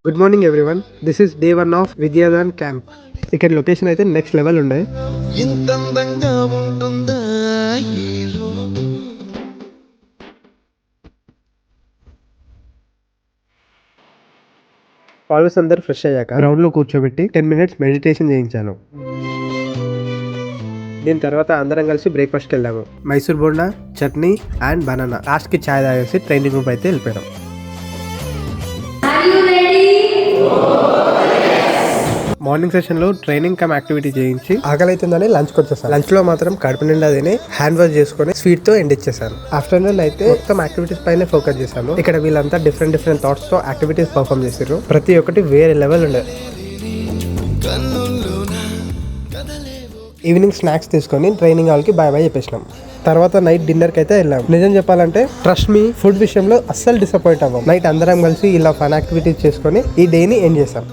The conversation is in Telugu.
Good morning everyone. This is day 1 of Vidyadaan camp. ఇక్కడ లొకేషన్ అయితే నెక్స్ట్ లెవెల్ ఉండే. ఇంత అందంగా ఉంటుందా ఈ రోజు? ఫాలోవర్స్ అందరు ఫ్రెష్ అయ్యాక గ్రౌండ్ లో కూర్చోబెట్టి 10 minutes మెడిటేషన్ చేయించాను. దీని తర్వాత అందరం కలిసి బ్రేక్ఫాస్ట్కి వెళ్ళాము. Mysore bonda, chutney and banana. Last కి చాయ్ తాగేసి ట్రైనింగ్ రూమ్ అయితే వెళ్ళిపోయాం. మార్నింగ్ సెషన్ లో ట్రైనింగ్ కమ్ యాక్టివిటీ చేయించి ఆకలి అవుతుందని లంచ్ వచ్చేసాను. లంచ్ లో మాత్రం కడుపు నిండా తిని హ్యాండ్ వాష్ చేసుకుని స్వీట్ తో ఎండ్ ఇచ్చేసాను. ఆఫ్టర్నూన్ అయితే మొత్తం యాక్టివిటీస్ పైన ఫోకస్ చేశాను. ఇక్కడ వీళ్ళంతా డిఫరెంట్ థాట్స్ తో యాక్టివిటీస్ పర్ఫామ్ చేశారు. ప్రతి ఒక్కటి వేరే లెవెల్ ఉండే. ఈవినింగ్ స్నాక్స్ తీసుకొని ట్రైనింగ్ హాల్ కి బాయ్ బాయ్ చెప్పేసినాం. తర్వాత నైట్ డిన్నర్ కి అయితే వెళ్ళాం. నిజం చెప్పాలంటే ట్రస్ట్ మీ, ఫుడ్ విషయంలో అస్సలు డిసప్పాయింట్ అవ్వం. నైట్ అందరం కలిసి ఇలా ఫన్ యాక్టివిటీస్ చేసుకొని ఈ డేని ఎండ్ చేసాం.